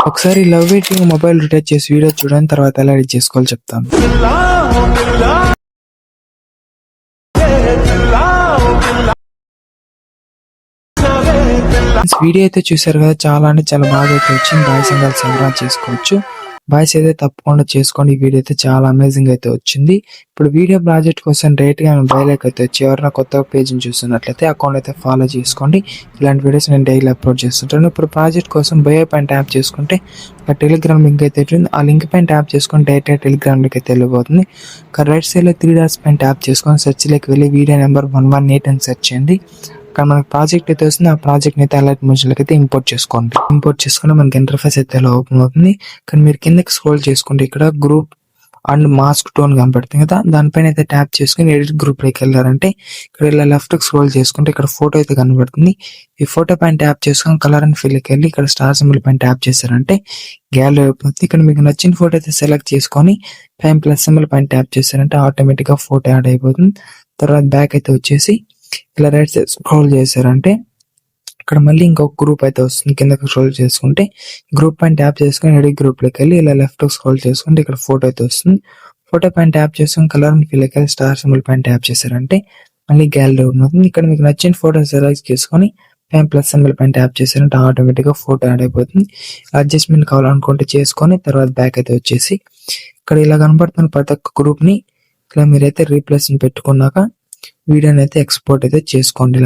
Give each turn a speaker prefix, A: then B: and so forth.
A: ఒకసారి love waiting mobile రిటచ్ చేసి video చూడని తర్వాత ఎలా ఎడిట్ చేసుకోవాలో చెప్తాను. వీడియో అయితే చూసారు కదా, చాలా అంటే చాలా బాగా అయితే వచ్చింది. బాయ్స్ అండ్ గర్ల్స్ ఎవరైనా చేసుకోవచ్చు. బాయ్స్ అయితే తప్పకుండా చేసుకోండి. ఈ వీడియో అయితే చాలా అమేజింగ్ అయితే వచ్చింది. ఇప్పుడు వీడియో ప్రాజెక్ట్ కోసం గా బయలోకి అయితే వచ్చి ఎవరైనా కొత్త పేజ్ని చూస్తున్నట్లయితే అకౌంట్ అయితే ఫాలో చేసుకోండి. ఇలాంటి వీడియోస్ నేను డైలీ అప్లోడ్ చేస్తుంటాను. ఇప్పుడు ప్రాజెక్ట్ కోసం బయో పైన ట్యాప్ చేసుకుంటే టెలిగ్రామ్ లింక్ అయితే ఉంటుంది. ఆ లింక్ పైన ట్యాప్ చేసుకొని డైరెక్ట్గా టెలిగ్రామ్ లింక్ అయితే వెళ్ళిపోతుంది. రైట్ సైడ్లో 3 డాట్స్ పైన ట్యాప్ చేసుకొని సెర్చ్లోకి వెళ్ళి వీడియో నెంబర్ 118 అని సెర్చ్ చేయండి. అక్కడ మనకి ప్రాజెక్ట్ అయితే వస్తుంది. ఆ ప్రాజెక్ట్ అయితే అలర్ట్ మోషన్లోకి అయితే ఇంపోర్ట్ చేసుకోండి. ఇంపోర్ట్ చేసుకుంటే మనకి ఇంటర్ఫేస్ అయితే ఎలా ఓపెన్ అవుతుంది. కానీ మీరు కిందకి స్క్రోల్ చేసుకుంటే ఇక్కడ గ్రూప్ అండ్ మాస్క్ టోన్ కనపడుతుంది కదా, దానిపైన అయితే ట్యాప్ చేసుకుని ఎడిట్ గ్రూప్లోకి వెళ్ళారంటే ఇక్కడ ఇలా లెఫ్ట్ స్క్రోల్ చేసుకుంటే ఇక్కడ ఫోటో అయితే కనబడుతుంది. ఈ ఫోటో పైన ట్యాప్ చేసుకొని కలర్ అండ్ ఫిల్కి వెళ్ళి ఇక్కడ స్టార్ సింబల్ పైన ట్యాప్ చేశారంటే గ్యాలరీ అయిపోతుంది. ఇక్కడ మీకు నచ్చిన ఫోటో అయితే సెలెక్ట్ చేసుకొని ప్లస్ సింబల్ పైన ట్యాప్ చేశారంటే ఆటోమేటిక్గా ఫోటో యాడ్ అయిపోతుంది. తర్వాత బ్యాక్ అయితే వచ్చేసి ఇలా రైట్ సైడ్ స్క్రోల్ చేశారంటే ఇక్కడ మళ్ళీ ఇంకొక గ్రూప్ అయితే వస్తుంది. కిందకి స్క్రోల్ చేసుకుంటే గ్రూప్ పైన ట్యాప్ చేసుకుని ఎడిట్ గ్రూప్లోకి వెళ్ళి ఇలా లెఫ్ట్ స్క్రోల్ చేసుకుంటే ఇక్కడ ఫోటో అయితే వస్తుంది. ఫోటో పైన ట్యాప్ చేసుకుని కలర్ అండ్ ఫిల్కి వెళ్ళి స్టార్ సింబల్ పైన ట్యాప్ చేశారంటే మళ్ళీ గ్యాలరీ అవుతుంది. ఇక్కడ మీకు నచ్చిన ఫోటో సెలెక్ట్ చేసుకొని ప్లస్ సింబల్ పైన ట్యాప్ చేశారంటే ఆటోమేటిక్గా ఫోటో యాడ్ అయిపోతుంది. అడ్జస్ట్మెంట్ కావాలనుకుంటే చేసుకొని తర్వాత బ్యాక్ అయితే వచ్చేసి ఇక్కడ ఇలా కనబడుతున్న ప్రతి ఒక్క గ్రూప్ని ఇలా మీరైతే రీప్లేస్ పెట్టుకున్నాక వీడియోని అయితే ఎక్స్పోర్ట్ అయితే చేసుకోండి.